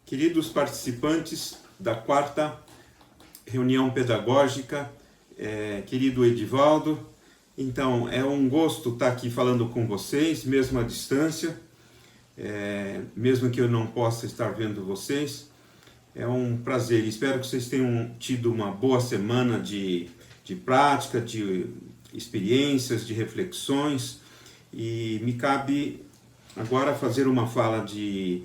Queridos participantes da quarta reunião pedagógica, querido Edivaldo, então é um gosto estar aqui falando com vocês, mesmo à distância, mesmo que eu não possa estar vendo vocês. É um prazer, espero que vocês tenham tido uma boa semana de prática, de experiências, de reflexões, e me cabe agora fazer uma fala de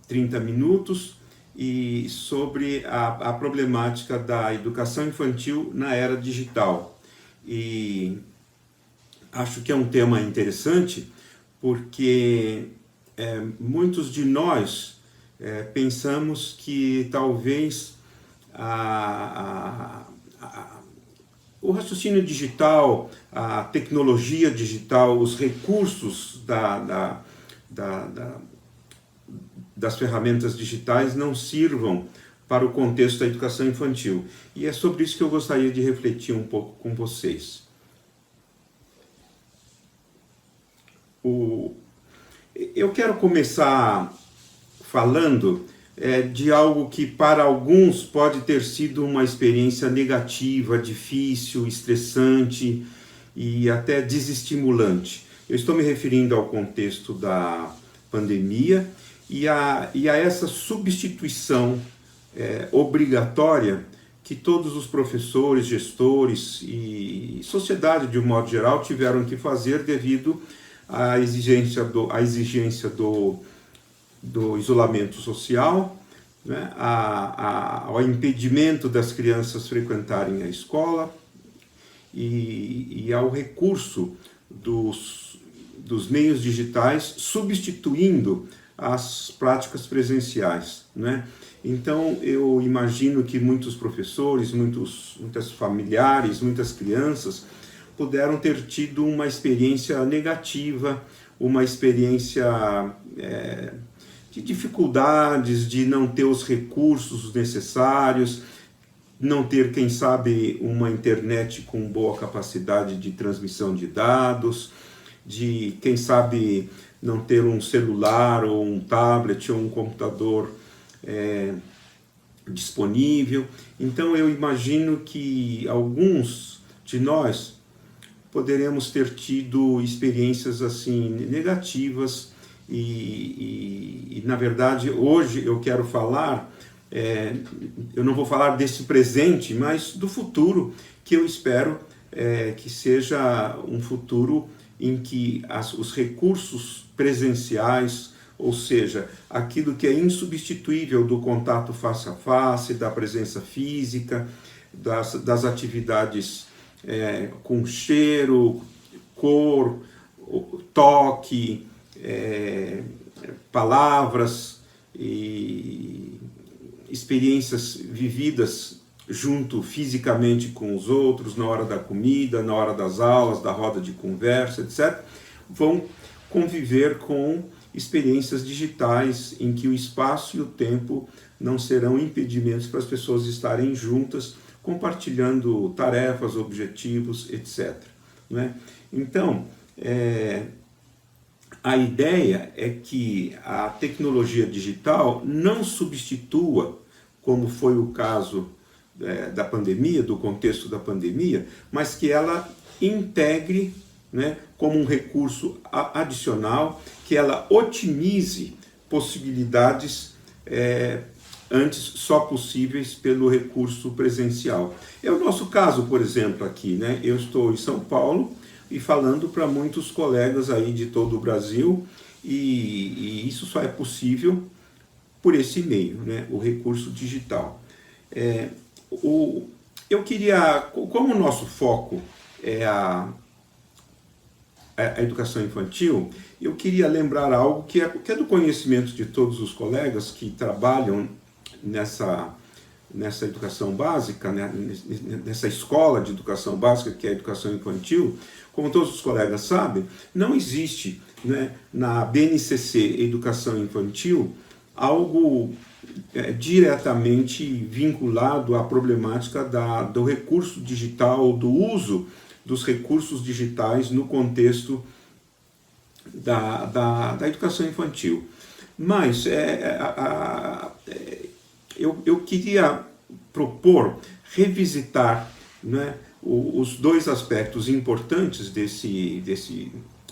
30 minutos e sobre a problemática da educação infantil na era digital. E acho que é um tema interessante porque muitos de nós pensamos que talvez o raciocínio digital, a tecnologia digital, os recursos das ferramentas digitais não sirvam para o contexto da educação infantil. E é sobre isso que eu gostaria de refletir um pouco com vocês. Eu quero começar falando de algo que para alguns pode ter sido uma experiência negativa, difícil, estressante e até desestimulante. Eu estou me referindo ao contexto da pandemia e a essa substituição obrigatória que todos os professores, gestores e sociedade de um modo geral tiveram que fazer devido à exigência do isolamento social, né, ao impedimento das crianças frequentarem a escola e ao recurso dos meios digitais substituindo as práticas presenciais, né? Então eu imagino que muitos professores, muitas familiares, muitas crianças puderam ter tido uma experiência negativa, uma experiência de dificuldades, de não ter os recursos necessários, não ter, quem sabe, uma internet com boa capacidade de transmissão de dados, de, quem sabe, não ter um celular ou um tablet ou um computador disponível. Então eu imagino que alguns de nós poderemos ter tido experiências assim negativas e na verdade hoje eu quero falar, eu não vou falar desse presente, mas do futuro, que eu espero que seja um futuro em que os recursos presenciais, ou seja, aquilo que é insubstituível do contato face a face, da presença física, das atividades com cheiro, cor, toque, palavras e experiências vividas junto fisicamente com os outros, na hora da comida, na hora das aulas, da roda de conversa, etc., vão conviver com experiências digitais em que o espaço e o tempo não serão impedimentos para as pessoas estarem juntas, compartilhando tarefas, objetivos, etc. Né? Então, a ideia é que a tecnologia digital não substitua, como foi o caso da pandemia, do contexto da pandemia, mas que ela integre, né, como um recurso adicional, que ela otimize possibilidades antes só possíveis pelo recurso presencial. É o nosso caso, por exemplo, aqui, né? Eu estou em São Paulo e falando para muitos colegas aí de todo o Brasil, e isso só é possível por esse meio, né? O recurso digital. Eu queria, como o nosso foco é a educação infantil, eu queria lembrar algo que é do conhecimento de todos os colegas que trabalham nessa educação básica, né, nessa escola de educação básica que é a educação infantil. Como todos os colegas sabem, não existe, né, na BNCC Educação Infantil algo diretamente vinculado à problemática do recurso digital, do uso dos recursos digitais no contexto da educação infantil. Mas eu queria propor revisitar, né, os dois aspectos importantes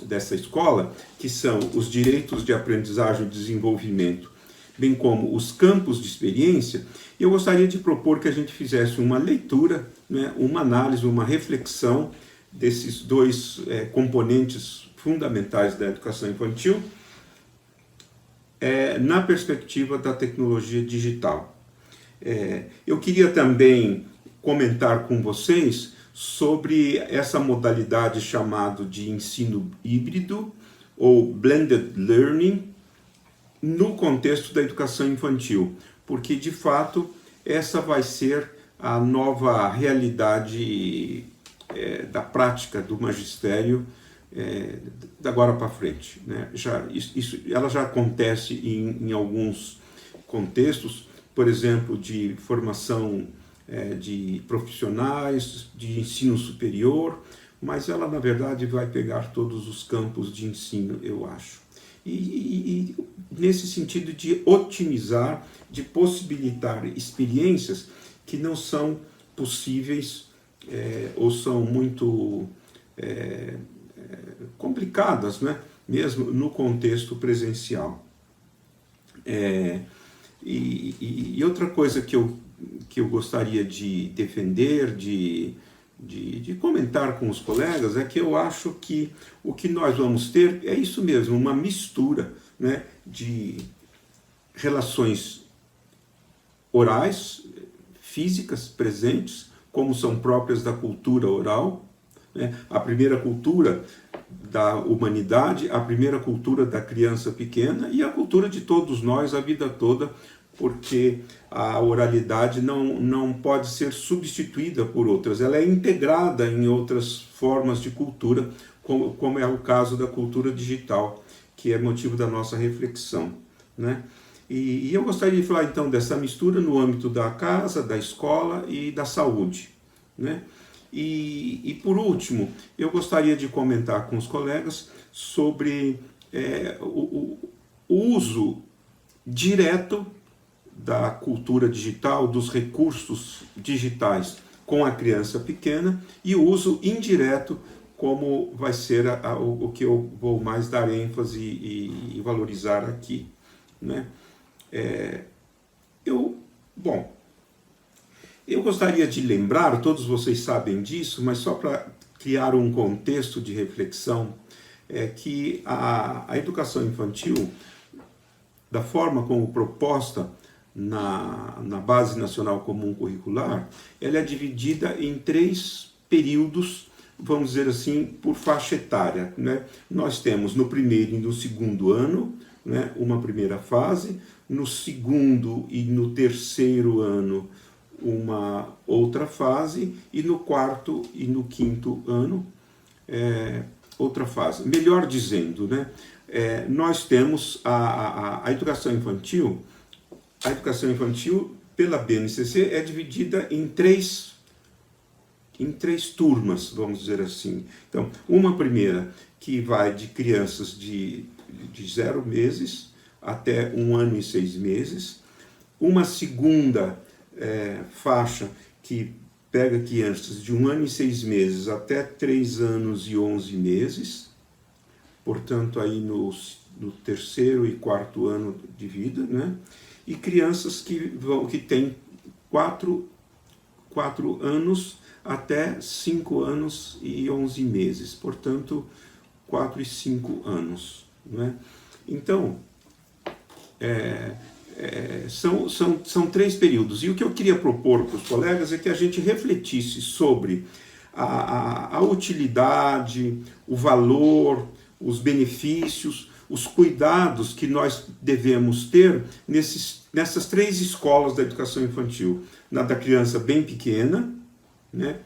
dessa escola, que são os direitos de aprendizagem e desenvolvimento, bem como os campos de experiência. E eu gostaria de propor que a gente fizesse uma leitura, né, uma análise, uma reflexão desses dois componentes fundamentais da educação infantil, na perspectiva da tecnologia digital. Eu queria também comentar com vocês sobre essa modalidade chamada de ensino híbrido ou blended learning no contexto da educação infantil, porque de fato essa vai ser a nova realidade da prática do magistério da agora para frente, né? Ela já acontece em alguns contextos, por exemplo, de formação de profissionais, de ensino superior, mas ela, na verdade, vai pegar todos os campos de ensino, eu acho. E nesse sentido de otimizar, de possibilitar experiências que não são possíveis ou são muito complicadas, né? Mesmo no contexto presencial. E outra coisa que eu gostaria de defender, de comentar com os colegas, é que eu acho que o que nós vamos ter é isso mesmo, uma mistura, né, de relações orais, físicas, presentes, como são próprias da cultura oral, né, a primeira cultura da humanidade, a primeira cultura da criança pequena e a cultura de todos nós a vida toda, porque a oralidade não pode ser substituída por outras, ela é integrada em outras formas de cultura, como é o caso da cultura digital, que é motivo da nossa reflexão, né? E eu gostaria de falar então dessa mistura no âmbito da casa, da escola e da saúde, né? E por último, eu gostaria de comentar com os colegas sobre o uso direto da cultura digital, dos recursos digitais com a criança pequena e o uso indireto, como vai ser o que eu vou mais dar ênfase e valorizar aqui, né? Eu gostaria de lembrar, todos vocês sabem disso, mas só para criar um contexto de reflexão, que a educação infantil, da forma como proposta na Base Nacional Comum Curricular, ela é dividida em 3 períodos, vamos dizer assim, por faixa etária, né? Nós temos no primeiro e no segundo ano, né, uma primeira fase, no segundo e no terceiro ano uma outra fase, e no quarto e no quinto ano outra fase. Melhor dizendo, né, nós temos a educação infantil. A educação infantil, pela BNCC, é dividida em três turmas, vamos dizer assim. Então, uma primeira que vai de crianças de 0 meses até 1 ano e 6 meses. Uma segunda faixa que pega crianças de 1 ano e 6 meses até 3 anos e 11 meses. Portanto, aí no terceiro e quarto ano de vida, né? E crianças que têm 4 anos até 5 anos e 11 meses, portanto, 4 e 5 anos. Né? Então, são 3 períodos. E o que eu queria propor para os colegas é que a gente refletisse sobre a utilidade, o valor, os benefícios, os cuidados que nós devemos ter nessas 3 escolas da educação infantil. Na da criança bem pequena, né,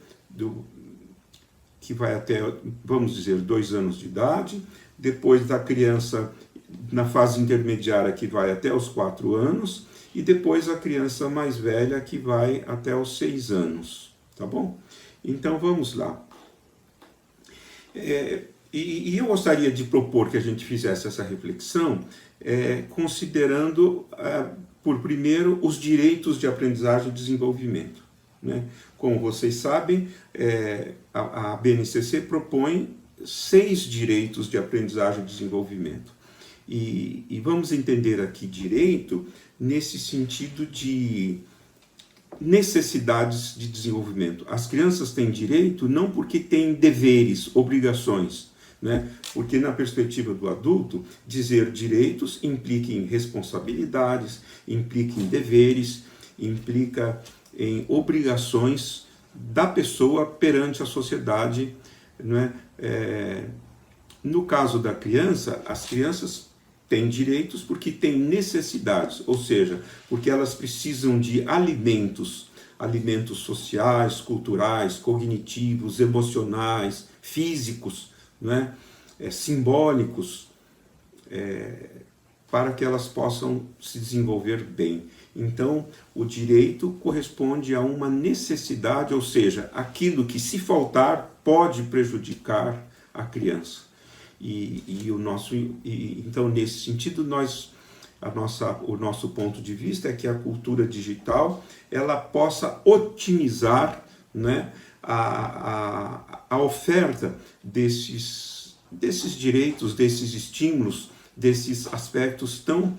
que vai até, vamos dizer, 2 anos de idade, depois da criança na fase intermediária, que vai até os 4 anos, e depois a criança mais velha, que vai até os 6 anos, tá bom? Então vamos lá. E eu gostaria de propor que a gente fizesse essa reflexão, considerando, por primeiro, os direitos de aprendizagem e desenvolvimento, né? Como vocês sabem, a BNCC propõe 6 direitos de aprendizagem e desenvolvimento. E vamos entender aqui direito nesse sentido de necessidades de desenvolvimento. As crianças têm direito não porque têm deveres, obrigações, né? Porque na perspectiva do adulto, dizer direitos implica em responsabilidades, implica em deveres, implica em obrigações da pessoa perante a sociedade, né? No caso da criança, as crianças têm direitos porque têm necessidades, ou seja, porque elas precisam de alimentos sociais, culturais, cognitivos, emocionais, físicos, né? Simbólicos, para que elas possam se desenvolver bem. Então, o direito corresponde a uma necessidade, ou seja, aquilo que, se faltar, pode prejudicar a criança. Então, nesse sentido, o nosso ponto de vista é que a cultura digital ela possa otimizar, né, a oferta desses direitos, desses estímulos, desses aspectos tão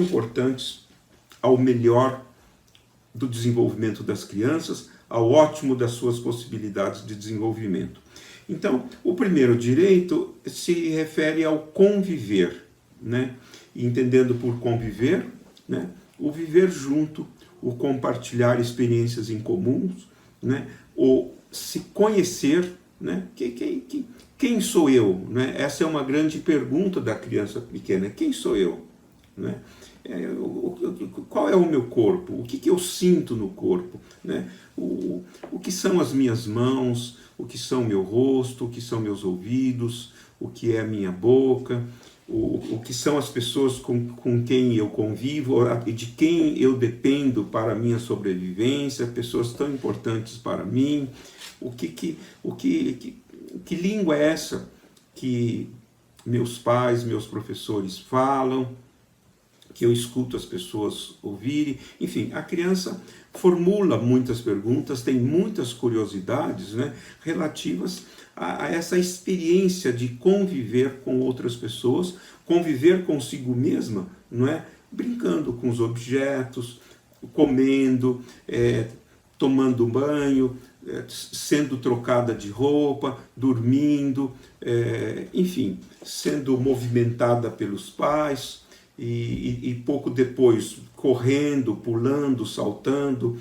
importantes ao melhor do desenvolvimento das crianças, ao ótimo das suas possibilidades de desenvolvimento. Então, o primeiro direito se refere ao conviver, né? Entendendo por conviver, né, o viver junto, o compartilhar experiências em comuns, né, o se conhecer, né? Quem sou eu? Né? Essa é uma grande pergunta da criança pequena. Quem sou eu? Né? Qual é o meu corpo? O que eu sinto no corpo? Né? O que são as minhas mãos? O que são meu rosto? O que são meus ouvidos? O que é a minha boca? O que são as pessoas com quem eu convivo e de quem eu dependo para a minha sobrevivência? Pessoas tão importantes para mim. Que língua é essa que meus pais, meus professores falam, que eu escuto as pessoas ouvirem? Enfim, a criança formula muitas perguntas, tem muitas curiosidades, né, relativas a essa experiência de conviver com outras pessoas, conviver consigo mesma, não é? Brincando com os objetos, comendo, tomando banho, sendo trocada de roupa, dormindo, enfim, sendo movimentada pelos pais e pouco depois correndo, pulando, saltando,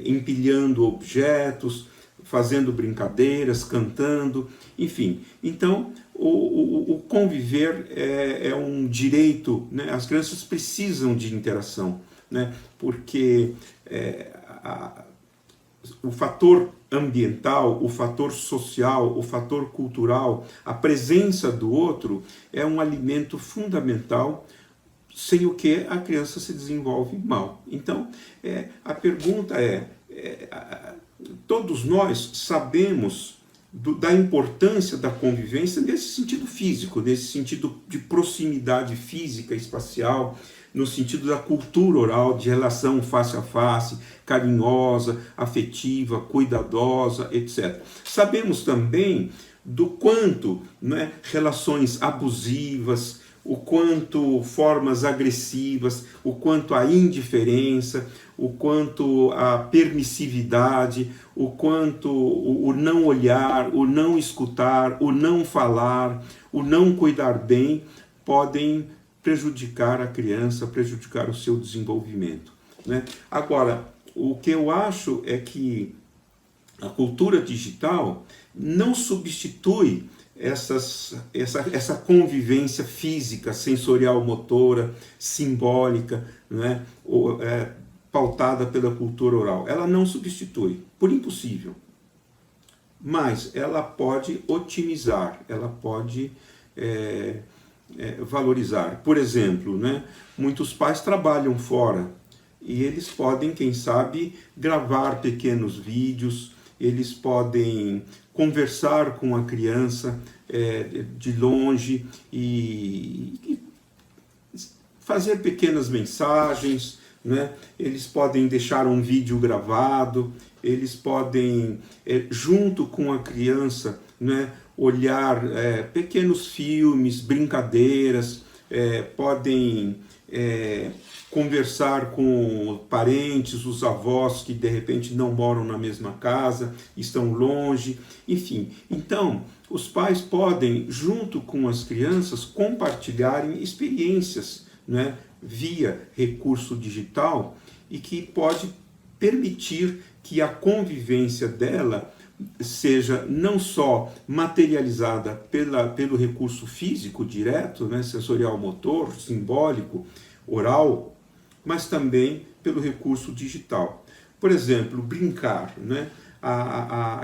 empilhando objetos, fazendo brincadeiras, cantando, enfim. Então, o conviver é um direito, né? As crianças precisam de interação, né? Porque o fator ambiental, o fator social, o fator cultural, a presença do outro é um alimento fundamental, sem o que a criança se desenvolve mal. Então, a pergunta todos nós sabemos da importância da convivência nesse sentido físico, nesse sentido de proximidade física, espacial, no sentido da cultura oral, de relação face a face, carinhosa, afetiva, cuidadosa, etc. Sabemos também do quanto, né, relações abusivas, o quanto formas agressivas, o quanto a indiferença, o quanto a permissividade, o quanto o não olhar, o não escutar, o não falar, o não cuidar bem, podem prejudicar a criança, prejudicar o seu desenvolvimento, né? Agora, o que eu acho é que a cultura digital não substitui essa convivência física, sensorial, motora, simbólica, né? Pautada pela cultura oral. Ela não substitui, por impossível. Mas ela pode otimizar, ela pode valorizar. Por exemplo, né? Muitos pais trabalham fora e eles podem, quem sabe, gravar pequenos vídeos eles podem conversar com a criança de longe e fazer pequenas mensagens, né? Eles podem deixar um vídeo gravado, eles podem, junto com a criança, né, olhar pequenos filmes, brincadeiras, podem conversar com parentes, os avós que de repente não moram na mesma casa, estão longe, enfim. Então, os pais podem, junto com as crianças, compartilharem experiências, né, via recurso digital, e que pode permitir que a convivência dela seja não só materializada pelo recurso físico direto, né, sensorial motor, simbólico, oral, mas também pelo recurso digital. Por exemplo, brincar, né?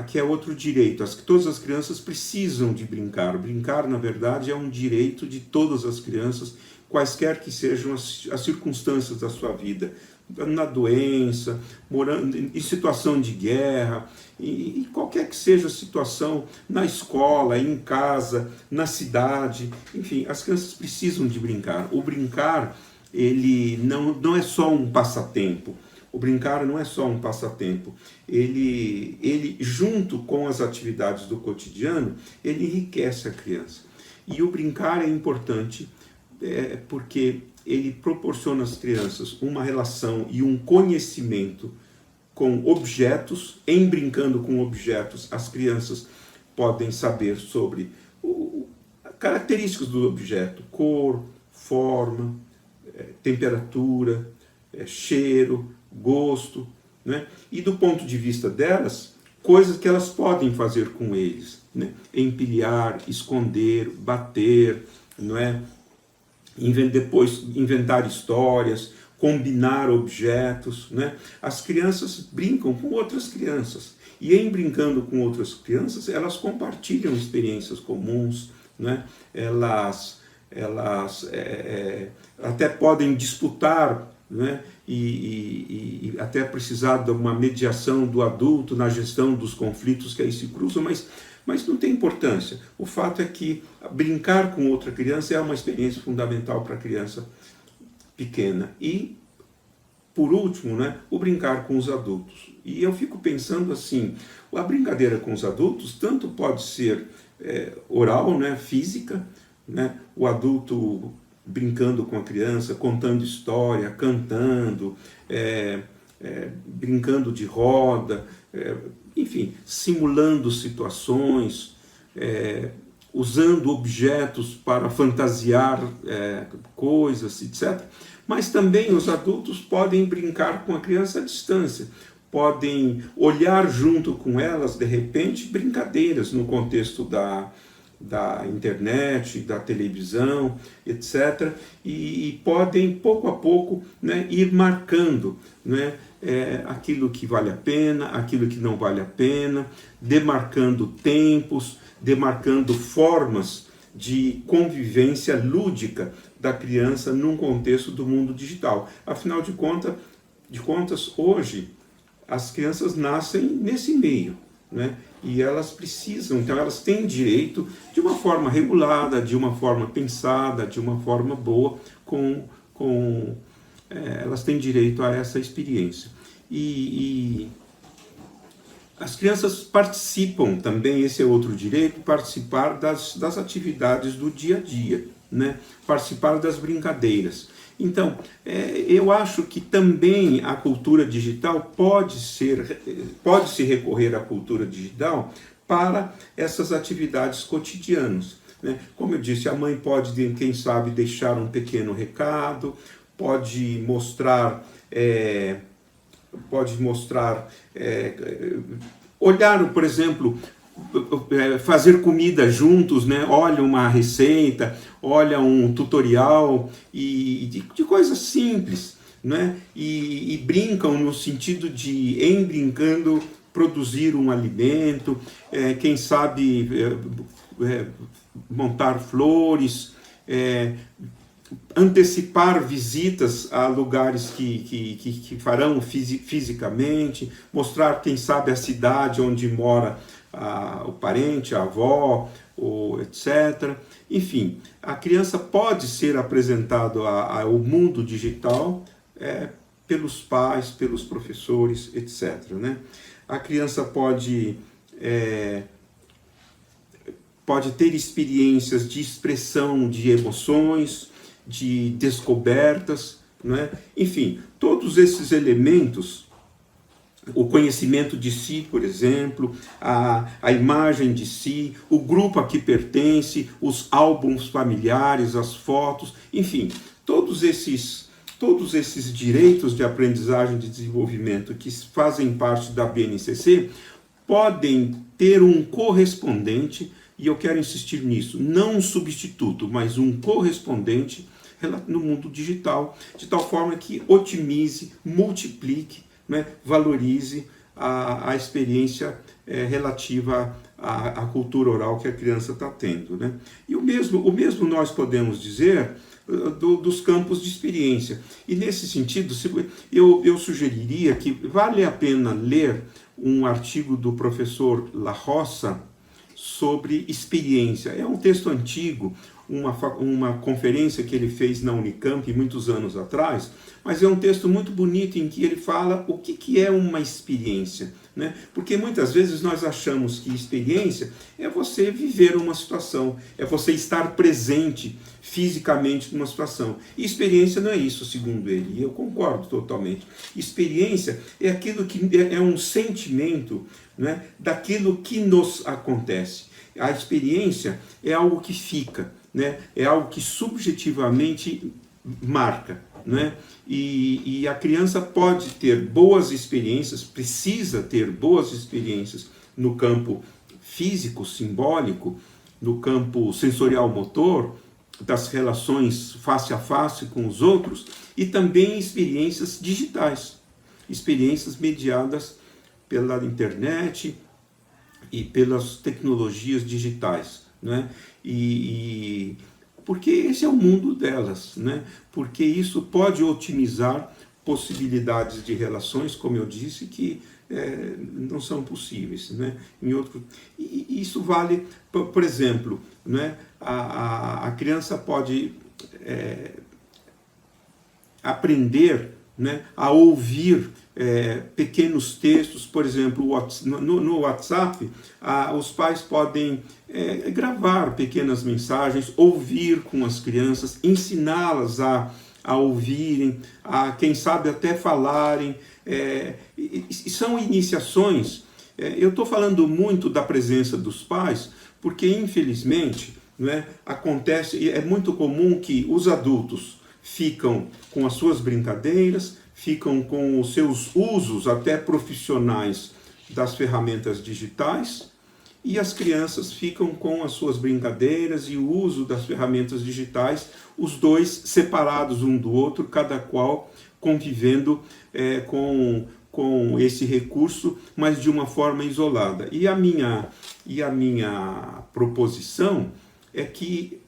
Que é outro direito. Todas as crianças precisam de brincar. Brincar, na verdade, é um direito de todas as crianças, quaisquer que sejam as circunstâncias da sua vida. Na doença, morando em situação de guerra, e qualquer que seja a situação, na escola, em casa, na cidade, enfim, as crianças precisam de brincar. O brincar, ele não é só um passatempo. O brincar não é só um passatempo. Ele junto com as atividades do cotidiano, ele enriquece a criança. E o brincar é importante porque ele proporciona às crianças uma relação e um conhecimento com objetos. Em brincando com objetos, as crianças podem saber sobre características do objeto, cor, forma, temperatura, cheiro, gosto, né? E do ponto de vista delas, coisas que elas podem fazer com eles, né? Empilhar, esconder, bater, não é? Depois inventar histórias, combinar objetos, né? As crianças brincam com outras crianças, e em brincando com outras crianças, elas compartilham experiências comuns, né? Elas até podem disputar, né? E até precisar de uma mediação do adulto na gestão dos conflitos que aí se cruzam, mas não tem importância. O fato é que brincar com outra criança é uma experiência fundamental para a criança pequena. E, por último, né, o brincar com os adultos. E eu fico pensando assim, a brincadeira com os adultos tanto pode ser oral, né, física, né, o adulto brincando com a criança, contando história, cantando, brincando de roda, enfim, simulando situações, usando objetos para fantasiar coisas, etc. Mas também os adultos podem brincar com a criança à distância, podem olhar junto com elas, de repente, brincadeiras no contexto da internet, da televisão, etc. E podem, pouco a pouco, né, ir marcando, né, aquilo que vale a pena, aquilo que não vale a pena, demarcando tempos, demarcando formas de convivência lúdica da criança num contexto do mundo digital. Afinal de contas, hoje, as crianças nascem nesse meio, né? E elas precisam, então elas têm direito de uma forma regulada, de uma forma pensada, de uma forma boa, elas têm direito a essa experiência. E as crianças participam também, esse é outro direito, participar das atividades do dia a dia, né? Participar das brincadeiras. Então, eu acho que também a cultura digital pode-se recorrer à cultura digital para essas atividades cotidianas, né? Como eu disse, a mãe pode, quem sabe, deixar um pequeno recado, pode mostrar, olhar, por exemplo, fazer comida juntos, né? Olha uma receita, olha um tutorial de coisas simples, né? E brincam no sentido de, em brincando, produzir um alimento, quem sabe montar flores, antecipar visitas a lugares que farão fisicamente, mostrar, quem sabe, a cidade onde mora o parente, a avó, ou etc. Enfim, a criança pode ser apresentada ao mundo digital pelos pais, pelos professores, etc. Né? A criança pode ter experiências de expressão de emoções, de descobertas, né? Enfim, todos esses elementos, o conhecimento de si, por exemplo, a imagem de si, o grupo a que pertence, os álbuns familiares, as fotos, enfim, todos esses direitos de aprendizagem e de desenvolvimento que fazem parte da BNCC podem ter um correspondente, e eu quero insistir nisso, não um substituto, mas um correspondente no mundo digital, de tal forma que otimize, multiplique, né, valorize a experiência relativa à cultura oral que a criança está tendo. Né? E o mesmo nós podemos dizer dos campos de experiência. E nesse sentido, eu sugeriria que vale a pena ler um artigo do professor La Roça sobre experiência. É um texto antigo, uma conferência que ele fez na Unicamp muitos anos atrás, mas é um texto muito bonito em que ele fala o que é uma experiência. Né? Porque muitas vezes nós achamos que experiência é você viver uma situação, é você estar presente fisicamente numa situação. E experiência não é isso, segundo ele, e eu concordo totalmente. Experiência é aquilo que é um sentimento, né, daquilo que nos acontece. A experiência é algo que fica, né, é algo que subjetivamente marca. Né? E a criança pode ter boas experiências, precisa ter boas experiências no campo físico, simbólico, no campo sensorial motor, das relações face a face com os outros, e também experiências digitais, experiências mediadas pela internet e pelas tecnologias digitais, né? Porque esse é o mundo delas, né? Porque isso pode otimizar possibilidades de relações, como eu disse, que não são possíveis, né? E isso vale, por exemplo, né? A criança pode aprender, né, a ouvir pequenos textos, por exemplo, no WhatsApp, os pais podem gravar pequenas mensagens, ouvir com as crianças, ensiná-las a ouvirem, a, quem sabe, até falarem. São iniciações. Eu estou falando muito da presença dos pais, porque, infelizmente, né, acontece, é muito comum que os adultos ficam com as suas brincadeiras, ficam com os seus usos até profissionais das ferramentas digitais, e as crianças ficam com as suas brincadeiras e o uso das ferramentas digitais, os dois separados um do outro, cada qual convivendo com esse recurso, mas de uma forma isolada. E a minha proposição é que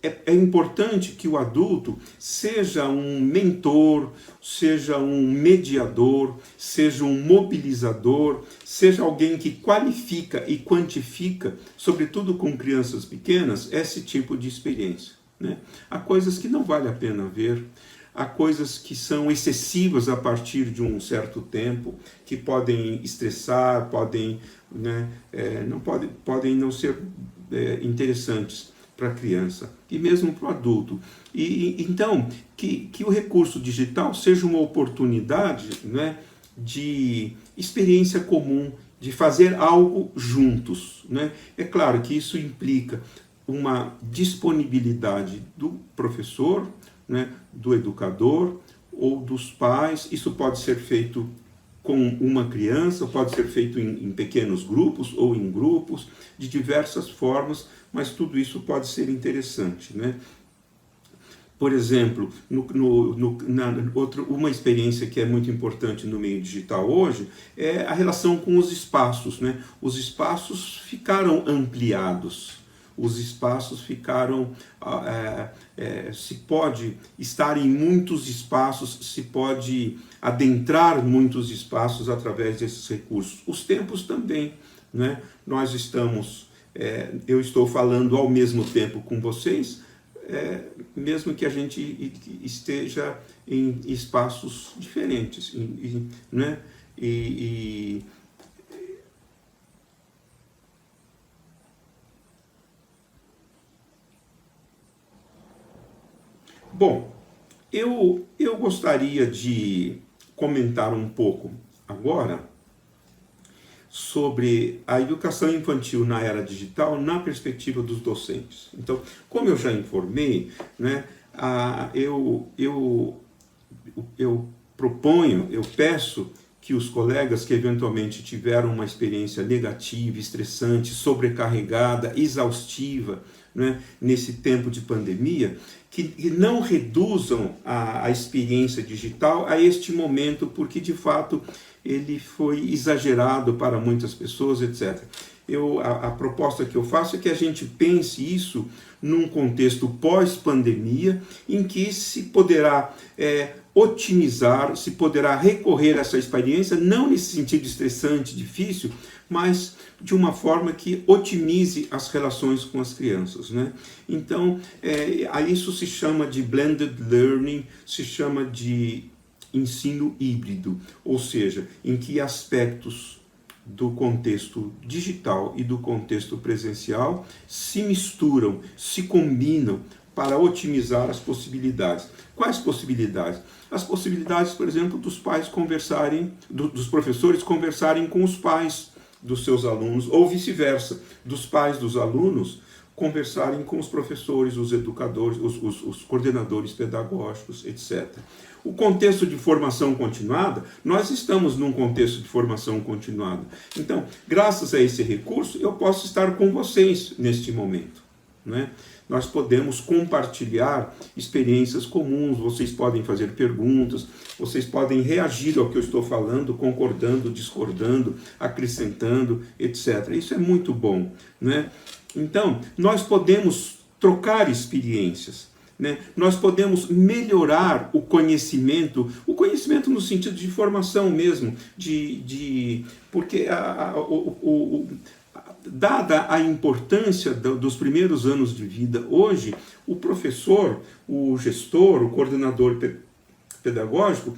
é importante que o adulto seja um mentor, seja um mediador, seja um mobilizador, seja alguém que qualifica e quantifica, sobretudo com crianças pequenas, esse tipo de experiência. Né? Há coisas que não vale a pena ver, há coisas que são excessivas a partir de um certo tempo, que podem estressar, podem não ser interessantes para a criança e mesmo para o adulto. Então, que o recurso digital seja uma oportunidade, né, de experiência comum, de fazer algo juntos. Né? É claro que isso implica uma disponibilidade do professor, né, do educador ou dos pais. Isso pode ser feito com uma criança, pode ser feito em pequenos grupos ou em grupos, de diversas formas, mas tudo isso pode ser interessante. Né? Por exemplo, uma experiência que é muito importante no meio digital hoje é a relação com os espaços. Né? Os espaços ficaram ampliados. os espaços ficaram, se pode estar em muitos espaços, se pode adentrar muitos espaços através desses recursos. Os tempos também, né? Nós estamos, eu estou falando ao mesmo tempo com vocês, mesmo que a gente esteja em espaços diferentes, né? Bom, eu gostaria de comentar um pouco agora sobre a educação infantil na era digital na perspectiva dos docentes. Então, como eu já informei, né, eu proponho, eu peço que os colegas que eventualmente tiveram uma experiência negativa, estressante, sobrecarregada, exaustiva, né, nesse tempo de pandemia, que não reduzam a experiência digital a este momento, porque de fato ele foi exagerado para muitas pessoas, etc. A proposta que eu faço é que a gente pense isso num contexto pós-pandemia, em que se poderá otimizar, se poderá recorrer a essa experiência, não nesse sentido estressante, difícil, mas de uma forma que otimize as relações com as crianças, né? Então, isso se chama de blended learning, se chama de ensino híbrido, ou seja, em que aspectos do contexto digital e do contexto presencial se misturam, se combinam para otimizar as possibilidades. Quais possibilidades? As possibilidades, por exemplo, dos pais conversarem, dos professores conversarem com os pais dos seus alunos, ou vice-versa, dos pais dos alunos conversarem com os professores, os educadores, os coordenadores pedagógicos, etc. O contexto de formação continuada, nós estamos num contexto de formação continuada. Então, graças a esse recurso, eu posso estar com vocês neste momento, né? Nós podemos compartilhar experiências comuns, vocês podem fazer perguntas, vocês podem reagir ao que eu estou falando, concordando, discordando, acrescentando, etc. Isso é muito bom, né? Então, nós podemos trocar experiências, né? Nós podemos melhorar o conhecimento no sentido de formação mesmo, porque dada a importância dos primeiros anos de vida, hoje o professor, o gestor, o coordenador pedagógico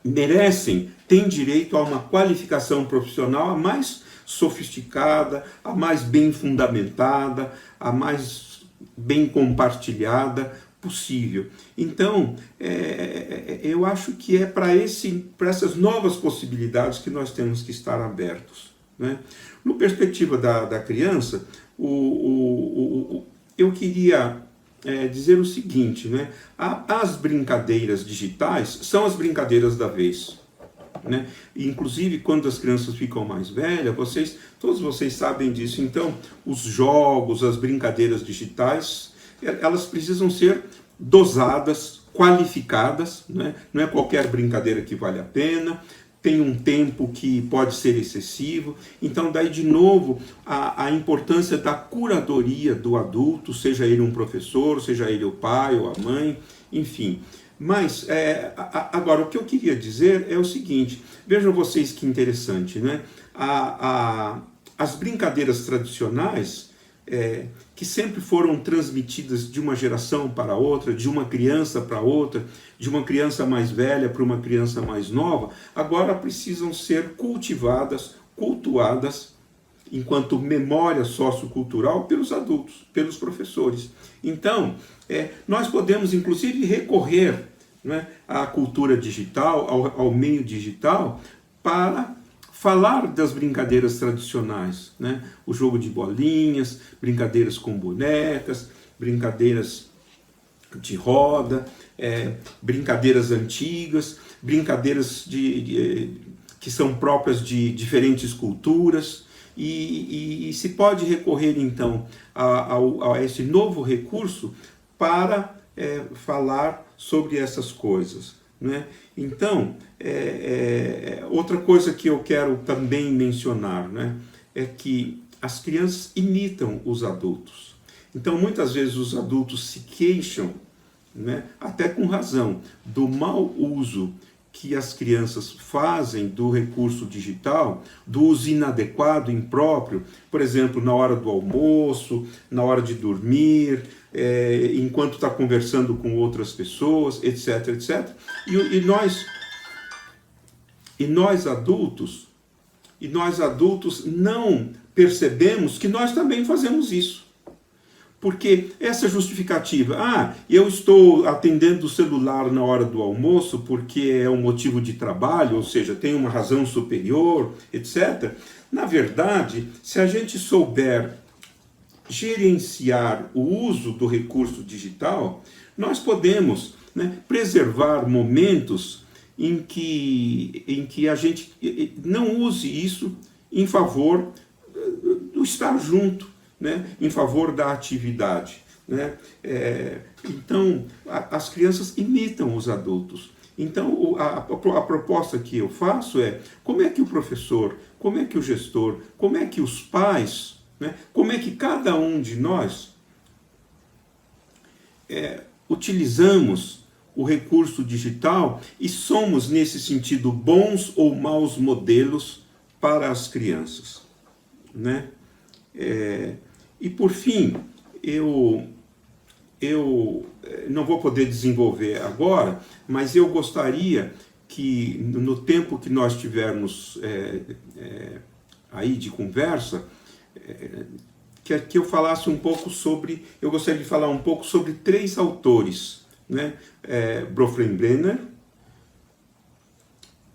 merecem, têm direito a uma qualificação profissional a mais sofisticada, a mais bem fundamentada, a mais bem compartilhada possível. Então, eu acho que é para essas novas possibilidades que nós temos que estar abertos, né? No perspectiva da criança, eu queria dizer o seguinte, né? As brincadeiras digitais são as brincadeiras da vez, né? Inclusive, quando as crianças ficam mais velhas, todos vocês sabem disso. Então, os jogos, as brincadeiras digitais, elas precisam ser dosadas, qualificadas, né? Não é qualquer brincadeira que vale a pena, tem um tempo que pode ser excessivo. Então, daí de novo, a importância da curadoria do adulto, seja ele um professor, seja ele o pai ou a mãe, enfim. Mas, agora, o que eu queria dizer é o seguinte, vejam vocês que interessante, né? As brincadeiras tradicionais, que sempre foram transmitidas de uma geração para outra, de uma criança para outra, de uma criança mais velha para uma criança mais nova, agora precisam ser cultivadas, cultuadas, enquanto memória sociocultural pelos adultos, pelos professores. Então, nós podemos inclusive recorrer, né, à cultura digital, ao meio digital, para falar das brincadeiras tradicionais, né? O jogo de bolinhas, brincadeiras com bonecas, brincadeiras de roda, brincadeiras antigas, brincadeiras que são próprias de diferentes culturas, e se pode recorrer então a esse novo recurso para falar sobre essas coisas, né? Então, outra coisa que eu quero também mencionar, né, é que as crianças imitam os adultos. Então, muitas vezes os adultos se queixam, né, até com razão, do mau uso que as crianças fazem do recurso digital, do uso inadequado, impróprio, por exemplo, na hora do almoço, na hora de dormir, enquanto está conversando com outras pessoas, etc, etc. E nós adultos não percebemos que nós também fazemos isso. Porque essa justificativa, eu estou atendendo o celular na hora do almoço porque é um motivo de trabalho, ou seja, tem uma razão superior, etc. Na verdade, se a gente souber gerenciar o uso do recurso digital, nós podemos, né, preservar momentos em que a gente não use isso em favor do estar junto, né, em favor da atividade, né? Então, as crianças imitam os adultos. Então, a proposta que eu faço é como é que o professor, como é que o gestor, como é que os pais, né, como é que cada um de nós utilizamos o recurso digital e somos, nesse sentido, bons ou maus modelos para as crianças, né? E por fim, eu não vou poder desenvolver agora, mas eu gostaria que no tempo que nós tivermos aí de conversa, que eu falasse um pouco sobre, eu gostaria de falar um pouco sobre 3 autores, né? Bronfenbrenner,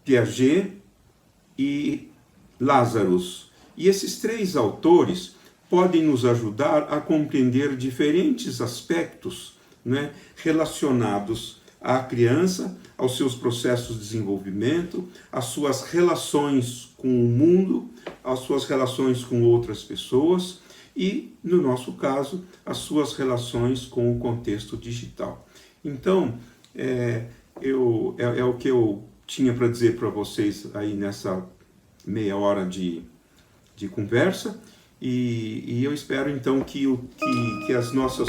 Piaget e Lazarus. E esses 3 autores podem nos ajudar a compreender diferentes aspectos, né, relacionados à criança, aos seus processos de desenvolvimento, às suas relações com o mundo, às suas relações com outras pessoas e, no nosso caso, as suas relações com o contexto digital. Então, é o que eu tinha para dizer para vocês aí nessa meia hora de conversa. E eu espero então que as nossas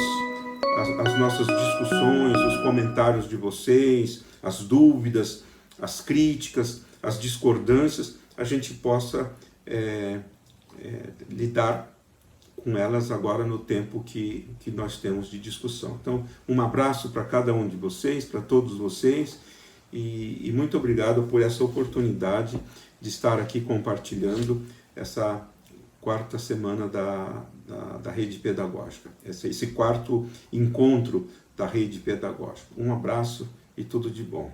discussões, os comentários de vocês, as dúvidas, as críticas, as discordâncias, a gente possa lidar com elas agora no tempo que nós temos de discussão. Então, um abraço para cada um de vocês, para todos vocês, e muito obrigado por essa oportunidade de estar aqui compartilhando essa 4ª semana da rede pedagógica, esse 4º encontro da rede pedagógica. Um abraço e tudo de bom.